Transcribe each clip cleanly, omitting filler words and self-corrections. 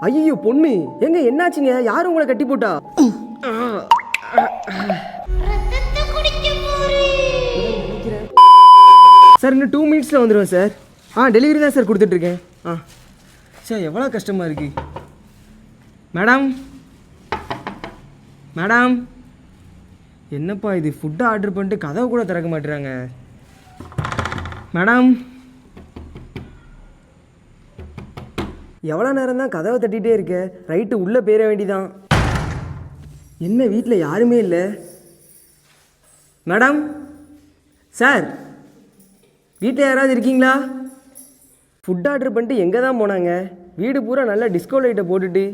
ஐயோ பொண்ணு எங்க என்னாச்சுங்க? யாரும் உங்களை கட்டி போட்டா? சார் இன்னும் 2 மினிட்ஸில் வந்துடுவேன் சார். டெலிவரி தான் சார் கொடுத்துட்ருக்கேன். சார் எவ்வளோ கஷ்டமாக இருக்கு. மேடம் மேடம் என்னப்பா இது, ஃபுட்டை ஆர்டர் பண்ணிட்டு கதவை கூட திறக்க மாட்டேறாங்க. மேடம் எவ்வளோ நேரம் தான் கதவை தட்டிகிட்டே இருக்க? ரைட்டு உள்ளே போயிட வேண்டிதான். என்ன வீட்டில் யாருமே இல்லை? மேடம் சார் வீட்டில் யாராவது இருக்கீங்களா? ஃபுட் ஆர்டர் பண்ணிட்டு எங்கே தான் போனாங்க? வீடு பூரா நல்லா டிஸ்கோ லைட்டை போட்டுட்டு.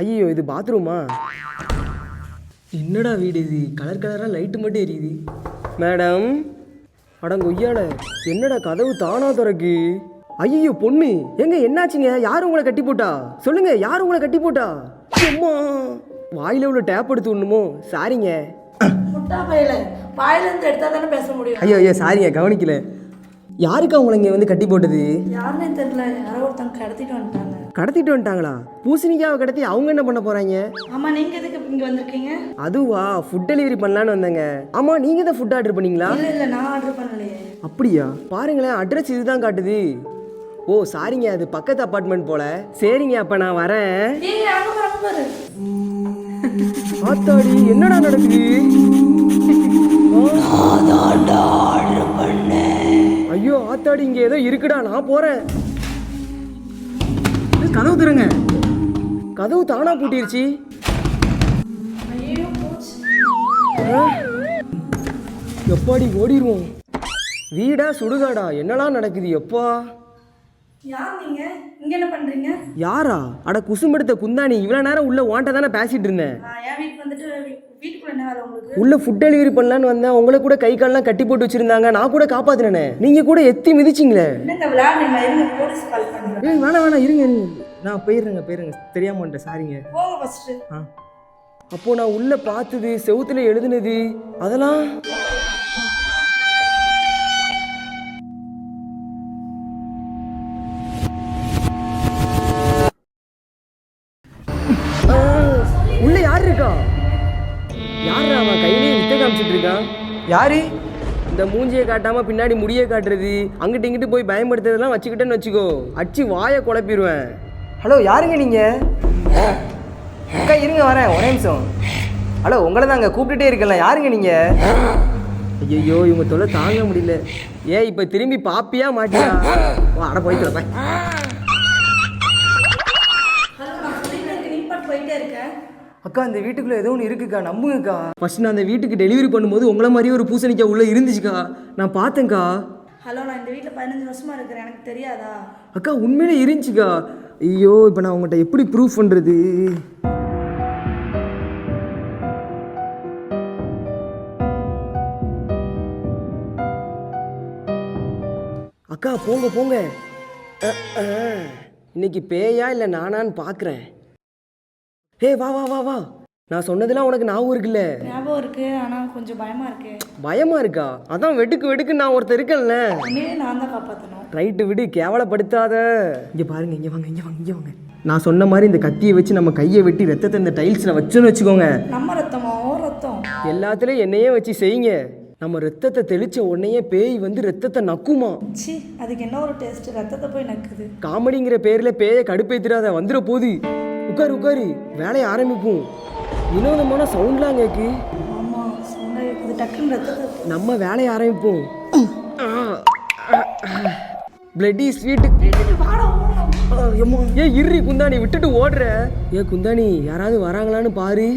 ஐயோ இது பாத்ரூமா? என்னடா வீடு இது, கலர் கலராக லைட்டு மட்டும் எரியுது. மேடம் அடங்கொய்யால என்னடா கதவு தானா திறக்கு? ஐயோ பொண்ணு எங்க என்னாச்சுங்க? யாரும் உங்களை கட்டி போட்டா? சொல்லுங்க, யாரும் உங்களை கட்டி போட்டா? அம்மா வாயில உள்ள டேப் எடுத்து விடணுமோ? சாரிங்க. ஐயோ சாரிங்க, கவனிக்கல. யாருக்கா உங்களை இங்கே வந்து கட்டி போட்டது? யாருன்னே தெரியல, யாரோ ஒருத்தங்க கடத்திட்டு வந்துட்டாங்க. கடத்திட்டு வந்துட்டாங்களா? பூசணிக்காவை கடத்தி அவங்க என்ன பண்ண போறாங்க? ஆமா, நீங்க எதுக்கு இங்க வந்திருக்கீங்க? அதுவா, ஃபுட் டெலிவரி பண்ணலான்னு வந்தேங்க. ஆமா, நீங்க தான் ஃபுட் ஆர்டர் பண்ணீங்களா? இல்ல நான் ஆர்டர் பண்ணலையே. அப்படியா? பாருங்களேன், அட்ரஸ் இதுதான் காட்டுது. ஓ சாரிங்க, அது பக்கத்து அப்பார்ட்மெண்ட் போல. சரிங்க, அப்ப நான் வரேன். ஆத்தாடி என்னடா நடக்குது? ஐயோ ஆத்தாடி, இங்க ஏதோ இருக்குடா, நான் போறேன். கதவு திறங்க. கதவு தானா பூட்டிருச்சு. எப்பாடி ஓடிடுவோம்? வீடா சுடுகாடா? என்னலாம் நடக்குது எப்பா? யார் நீங்க? இங்க என்ன பண்றீங்க? யாரா? அட குசும்பெடுத்த குந்தாணி, இவ்வளவு நேரம் உள்ள வாண்ட தானே பேசிட்டு இருந்தேன். என் வீட்டுக்கு வந்துட்டு வீட்டுக்குள்ள என்ன வேலை உங்களுக்கு? உள்ள ஃபுட் டெலிவரி பண்ணலான்னு வந்தேன். உங்களை கூட கை கால்லாம் கட்டி போட்டு வச்சிருந்தாங்க. நான் கூட காப்பாத்தினேனே, நீங்க கூட எத்தி மிதிச்சிங்களே. என்னங்க விளையாடுறீங்க? இருங்க, போலீஸ் கால் பண்றேன். வேணாம் இருங்க, நான் போயிருங்க. தெரியாம வந்துட்டேன், சாரிங்க. போங்க ஃபர்ஸ்ட். அப்போ நான் உள்ள பார்த்தது, செவுத்துல எழுதுனது, அதெல்லாம் உள்ள யாரு இருக்கா? யாரு அவன் கையிலேயே வித்தை காமிச்சிட்டு இருக்கான்? யாரு? இந்த மூஞ்சியை காட்டாம பின்னாடி முடியை காட்டுறது, அங்கிட்டு இங்கிட்டு போய் பயன்படுத்துறதெல்லாம் வச்சுக்கிட்டேன்னு வச்சுக்கோ, அடிச்சு வாயை குழப்பிடுவேன். ஹலோ யாருங்க நீங்க? அக்கா இருங்க வரேன், ஒரே நிமிஷம். ஹலோ உங்களை தாங்க கூப்பிட்டுட்டே இருக்கல, யாருங்க நீங்க? ஐயோ இவங்க தொலை தாங்க முடியல. இப்ப திரும்பி பாப்பியா மாட்டியா? அட போய்க்கிறப்ப. அக்கா இந்த வீட்டுக்குள்ள ஏதோ ஒன்று இருக்குக்கா, நம்புங்கக்கா. ஃபர்ஸ்ட் நான் அந்த வீட்டுக்கு டெலிவரி பண்ணும்போது உங்களை மாதிரியே ஒரு பூசணிக்கா உள்ள இருந்துச்சுக்கா, நான் பார்த்தேன்க்கா. ஹலோ, நான் இந்த வீட்டில் 15 வருஷமா இருக்கிறேன், எனக்கு தெரியாதா? அக்கா உண்மையிலே இருந்துச்சுக்கா. ஐயோ இப்போ நான் உங்கள்கிட்ட எப்படி ப்ரூஃப் பண்ணுறது? அக்கா போங்க. இன்னைக்கு பேயா இல்லை நானான்னு பார்க்குறேன். வா. நான் சொன்னதெல்லாம் உனக்கு ஞாபகம் இருக்குல்ல? ஞாபகம் இருக்கு, ஆனால் கொஞ்சம் பயமா இருக்கு. பயமா இருக்கா? அதான் வெடுக்கு நான் ஒருத்தர் இருக்கேன்ல, நான் தான் காப்பாற்றணும். ரைட்டு விடு, கேவலப்படுத்தாத. இங்கே பாருங்க, இங்கே வாங்க. நான் சொன்ன மாதிரி இந்த கத்தியை வச்சு நம்ம கையை வெட்டி ரத்தத்தை இந்த டைல்ஸில் வச்சோன்னு வச்சுக்கோங்க. நம்ம ரத்தமா? ரத்தம் எல்லாத்துலேயும் என்னையே வச்சு செய்யுங்க. நம்ம ரத்தத்தை தெளிச்ச உடனே பேய் வந்து ரத்தத்தை நக்குமா? சி, அதுக்கு என்ன ஒரு டேஸ்ட்? ரத்தத்தை போய் நக்குது. காமெடிங்கிற பேரில் பேயை கடுப்பேத்திராத, வந்துட போகுது. உட்காரு, வேலையை ஆரம்பிப்போம். வினோதமான சவுண்ட்லாம் கேக்கு. ஆமா, சவுண்டா கேக்குது. டக்குன்னு ரத்தத்தை நம்ம வேலையை ஆரம்பிப்போம். Bloody sweet. இரு குந்தாணி, விட்டுட்டு ஓடுற. குந்தாணி யாராவது வராங்களான்னு பாரு.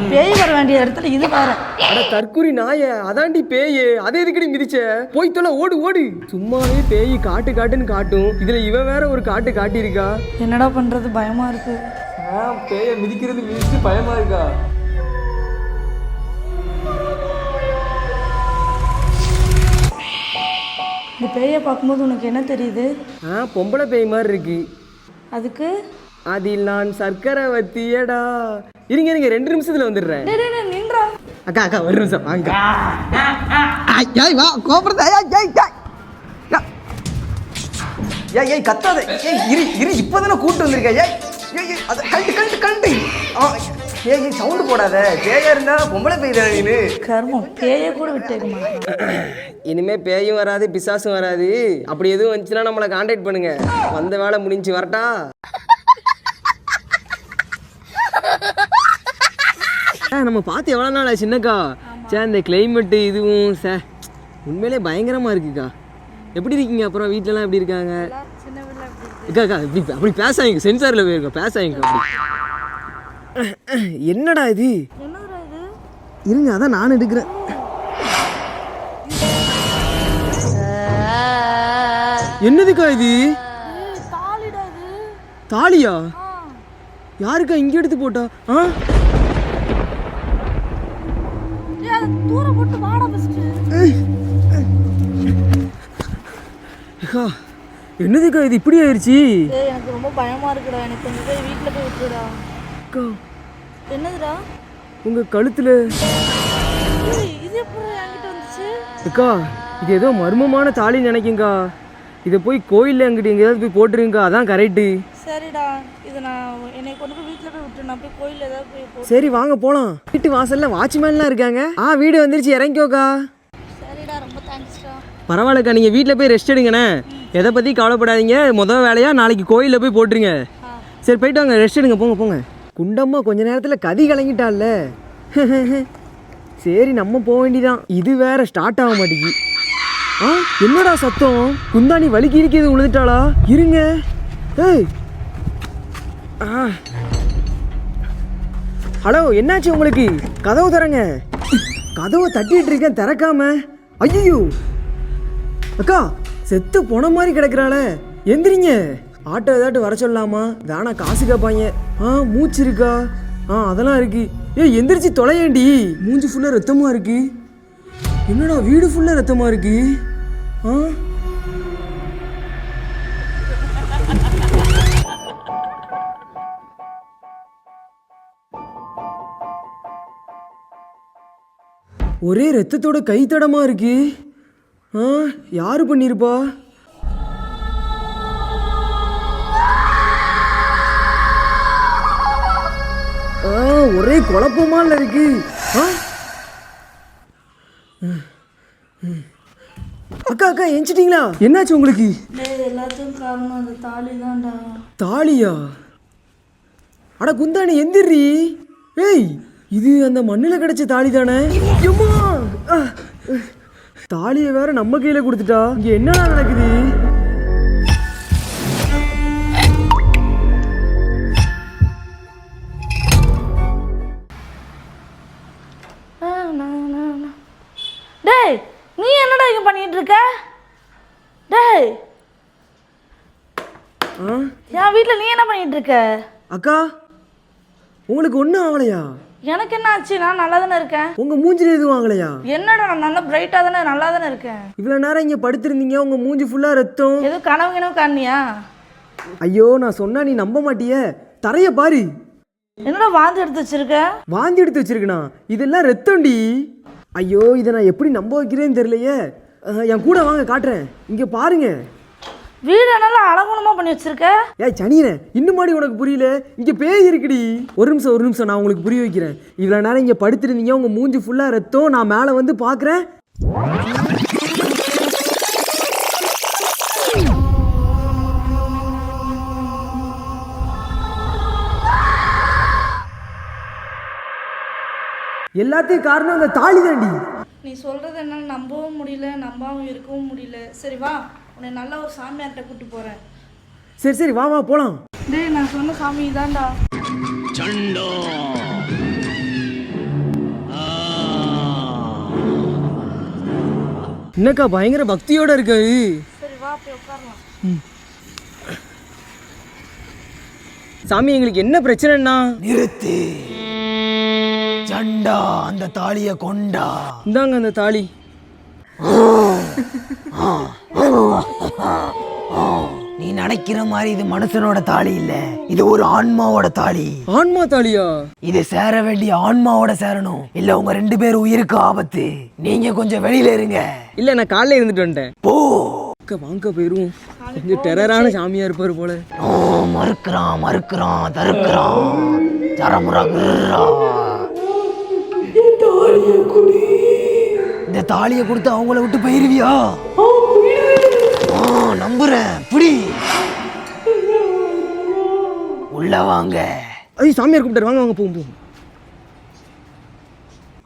பேய் வர வேண்டிய இடத்துல இது பாரு. அட தற்குறி நாய, அதாண்டி பேயே. அதே எதுக்கடி மிதிச்ச? போய் தொலை, ஓடு. சும்மாவே பேய் காட்டுன்னு காட்டும், இதுல இவன் வேற ஒரு காட்டி இருக்கா. என்னடா பண்றது? பயமா இருக்கு. பேய மிதிச்சு பயமா இருக்கா? இந்த பேயை பார்க்கும்போது உனக்கு என்ன தெரியுது? பொம்பளை பேய் மாதிரி இருக்கு. அதுக்கு அதில் நான் சர்க்கரை வத்தியடா. இருங்க 2 நிமிஷத்துல வந்துடுறேன். நின்றா. அக்கா 1 நிமிஷம் வாங்க. ஏய் வா கோபுரத்தை ஏய் ஏய் கத்தாத ஏய் இரு இப்போதானே கூட்டு வந்திருக்கேன் ஏய் ஏய் ஏய் அது கண்டு ஏய் ஏய் சவுண்டு போடாத பேயா இருந்தா பொம்பளை பேய் தானே நீனு கர்மம் பேயை கூட விட்டேக்க மாட்டேன். இனிமே பேயும் வராது பிசாசும் வராது. அப்படி எதுவும் வந்துச்சுன்னா நம்மளை கான்டாக்ட் பண்ணுங்க. வந்த வேலை முடிஞ்சு வரட்டா. நம்ம பார்த்து எவ்வளோ நாள் ஆச்சு சின்னக்கா. இந்த கிளைமேட்டு இதுவும் உண்மையிலே பயங்கரமாக இருக்குக்கா. எப்படி இருக்கீங்க? அப்புறம் வீட்டிலலாம் எப்படி இருக்காங்க? அக்கா அப்படி பேசாங்க, சென்சாரில் போயிருக்கா பேசாங்க. என்னடா இது? இருங்க அதான் நான் எடுக்கிறேன். என்னதுக்கா இது? தாலியா? யாருக்கா இங்கே எடுத்து போட்டா? என்னதுக்கா இது இப்படி ஆயிடுச்சு? எனக்கு ரொம்ப பயமா இருக்குடா. எனக்கு கொஞ்சம் போய் வீட்டுல போய் விட்டுடா. என்னதுடா உங்க கழுத்துல? இது எப்படி என்கிட்ட வந்துச்சு? அக்கா இது ஏதோ மர்மமான தாலின்னு நினைக்குங்கக்கா. இதை போய் கோயிலில் எங்கிட்ட எங்கேயாவது போய் போட்டுருங்கக்கா, அதான் கரெக்டு. சரிடா, இது நான் என்னை கொண்டு போய் வீட்டில் போய் விட்டு நான் போய் கோயிலில் ஏதாவது போய் சரி வாங்க போகலாம். வீட்டு வாசலில் வாட்ச்மேன்லாம் இருக்காங்க. வீடு வந்துருச்சு, இறங்கிக்கோக்கா. சரிடா, ரொம்ப தேங்க்ஸ்டா. பரவாயில்லக்கா, நீங்கள் வீட்டில் போய் ரெஸ்ட் எடுங்கண்ணே. எதை பற்றி கவலைப்படாதீங்க. முதல் வேலையாக நாளைக்கு கோயிலில் போய் போட்டுருங்க. சரி போயிட்டு வாங்க, ரெஸ்ட் எடுங்க. போங்க. குண்டம்மா கொஞ்ச நேரத்தில் கதி கலங்கிட்டால. சரி நம்ம போக வேண்டிதான். இது வேற ஸ்டார்ட் ஆக மாட்டேங்கி. என்னடா சத்தம்? குந்தாணி வலிக்கு இருக்கிறது விழுந்துட்டாளா? இருங்க. ஏய் ஹலோ, என்னாச்சு உங்களுக்கு? கதவு திறங்க. கதவை தட்டிட்டு இருக்கேன், திறக்காம. ஐயோ அக்கா, செத்து போன மாதிரி கிடக்குறாள. எந்திரிங்க. ஆட்டோ ஏதாட்டு வர சொல்லலாமா? வேணா காசு கேட்பாங்க. மூச்சு இருக்கா? அதெல்லாம் இருக்கு. எந்திரிச்சு தொலையேண்டி. மூஞ்சி ஃபுல்லாக ரத்தமாக இருக்கு. என்னடா வீடு ஃபுல்லாக ரத்தமாக இருக்கு? ஒரே ரத்தத்தோட கைத்தடமா இருக்கு. யாரு பண்ணிருப்பா? ஒரே குழப்பமால இருக்கு. அக்கா எஞ்சிட்டீங்களா? என்னாச்சு உங்களுக்கு? எல்லாத்துக்கும் காரணம் அந்த தாலி தான்டா. தாலியா? அட குந்தாணி எந்திரி. ஏய் இது அந்த மண்ணில் கிடைச்ச தாலி தானே? தாலியை வேற நம்ம கையில கொடுத்துட்டா. இங்க என்ன நடக்குது? டேய் நீ என்னடா இங்க பண்ணிட்டு இருக்க? டேய் என் வீட்டில் நீ என்ன பண்ணிட்டு இருக்க? அக்கா உங்களுக்கு ஒன்றும் ஆகலையா? எனக்கு என்ன ஆச்சு? நான் நல்லா தானே இருக்கேன். உங்க மூஞ்சில எதுவும் ஆகலையா? என்னடா நான் நல்லா பிரைட்டா தானே நல்லா தானே இருக்கேன். இவ்வளவு நேரம் இங்க படுத்திருந்தீங்க, உங்க மூஞ்சி ஃபுல்லா ரத்தம். ஏதோ கனவு காணியா? ஐயோ நான் சொன்னா நீ நம்ப மாட்டிய. தரைய பாரு. என்னடா வாந்தி எடுத்து வச்சிருக்க? வாந்தி எடுத்து வச்சிருக்கனா? இதெல்லாம் ரத்தம்டி. ஐயோ இதை நான் எப்படி நம்ப வைக்கிறேன்னு தெரியலையே. என் கூட வாங்க காட்டுறேன். இங்க பாருங்க. வீடு நல்லா அலங்கோலமா பண்ணி வச்சிருக்க. ஏய் சனியனே, இன்னும் மாடி உனக்கு புரியல? இங்க பேய் இருக்குடி. ஒரு நிமிஷம் நான் உங்களுக்கு புரிய வைக்கிறேன். இவ்வளவு நேரம் இங்க படுத்திருந்தீங்க, உங்க மூஞ்சி ஃபுல்லா ரத்தம். நான் மேல வந்து பாக்குறேன். எல்லாத்தையும் காரணம் அந்த தாலி தாண்டி. நீ சொல்றது என்னால நம்பவும் முடியல, நம்பாவும் இருக்கவும் முடியல. சரி வா, உன்னை நல்ல ஒரு சாமியார்கிட்ட கூட்டு போறேன். சரி வா போலாம். டேய் நான் சொன்ன சாமி இதான்டா. சண்டோ என்னக்கா பயங்கர பக்தியோட இருக்காரு. சரி வா போய் உட்காரலாம். சாமி எங்களுக்கு என்ன பிரச்சனைன்னா? நிறுத்து. சண்டா அந்த தாலிய கொண்டா. இந்தாங்க அந்த தாலி. நீ நினைக்கிற மாதிரி இது மனுஷனோட தாலி இல்ல, இது ஒரு ஆன்மாவோட தாலி. ஆன்மா தாலியா? இது சேர வேண்டிய ஆன்மாவோட சேரணும், இல்ல உங்க 2 பேர் உயிருக்கு ஆபத்து. நீங்க கொஞ்சம் வெளியில இருங்க. இல்ல நான் காலைல இருந்துட்டு வந்துட்டேன். போ. அக்கா வாங்க போயிருவோம். கொஞ்சம் டெரரான சாமியா இருப்பாரு போல. மறுக்கிறான் மறுக்கிறான் தருக்கிறான் சரமுறா குர்ரா. இந்த தாலியை கொடுத்து அவங்கள விட்டு போயிருவியா? நம்புறேன். புடி உள்ள வாங்க. ஐயோ சாமியார் கூப்பிட்டாரு, வாங்க வாங்க போவோம் போவோம்.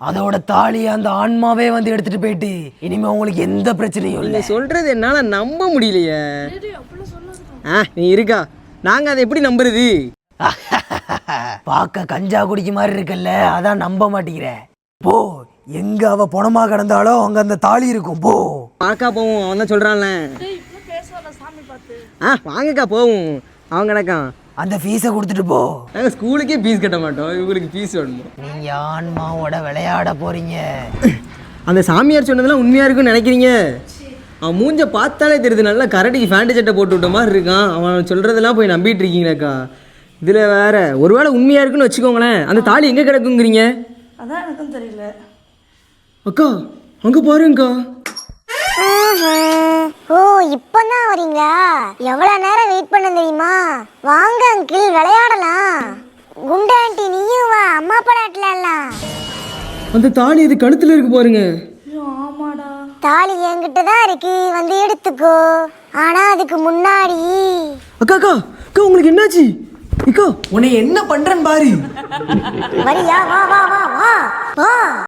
அதோட தாலி அந்த ஆன்மாவே வந்து எடுத்துட்டு போயிட்டு இனிமே உங்களுக்கு எந்த பிரச்சனையும் இல்லை. நீ சொல்றது என்னால நம்ப முடியலையே. அப்படிலாம் சொல்லாத. நீ இருக்கா, நாங்க அதை எப்படி நம்புறது? பார்க்க கஞ்சா குடிக்க மாதிரி இருக்குல்ல, அதான் நம்ப மாட்டேங்கிறேன். போ, எங்க அவ பணமா கிடந்தாலோ அங்க அந்த தாலி இருக்கும். போ பாக்கா போவோம், அவன் தான் சொல்றான்ல. டேய் இப்படி பேசாத சாமி பார்த்து. வாங்கக்கா போவோம். அவன் கிடக்கான். அந்த ஃபீஸை கொடுத்துட்டு போ. நாங்கள் ஸ்கூலுக்கே ஃபீஸ் கட்ட மாட்டோம், இவங்களுக்கு ஃபீஸ் வேணுமோ. நீங்க ஆன்மாவோட விளையாட போறீங்க. அந்த சாமியார் சொன்னதெல்லாம் உண்மையா இருக்குன்னு நினைக்கிறீங்க? அவன் மூஞ்ச பார்த்தாலே தெரியுது, நல்லா கரடிக்கு ஃபேண்ட் சட்டை போட்டு விட்ட மாதிரி இருக்கான். அவன் சொல்றதெல்லாம் போய் நம்பிட்டு இருக்கீங்களாக்கா? இதுல வேற ஒருவேளை உண்மையா இருக்குன்னு வச்சுக்கோங்களேன், அந்த தாலி எங்க கிடக்குங்கிறீங்க? அதான் எனக்கும் தெரியல. அக்கா அங்க பாருங்கக்கா. ஓ இப்பதான் வரீங்களா? எவ்வளவு நேரம் வெயிட் பண்ண தெரியுமா? வாங்க அங்கிள் விளையாடலாம். குண்டா ஆண்டி நீயும் வா, அம்மா படாட்டலாம். அந்த தாலி இது கழுத்துல இருக்கு பாருங்க. ஐயோ ஆமாடா. தாலி என்கிட்ட தான் இருக்கு, வந்து எடுத்துக்கோ. ஆனா அதுக்கு முன்னாடி அக்கா அக்கா அக்கா உங்களுக்கு என்னாச்சு? அக்கா உன்னை என்ன பண்றேன்னு பாரு. வரியா? வா வா வா வா வா.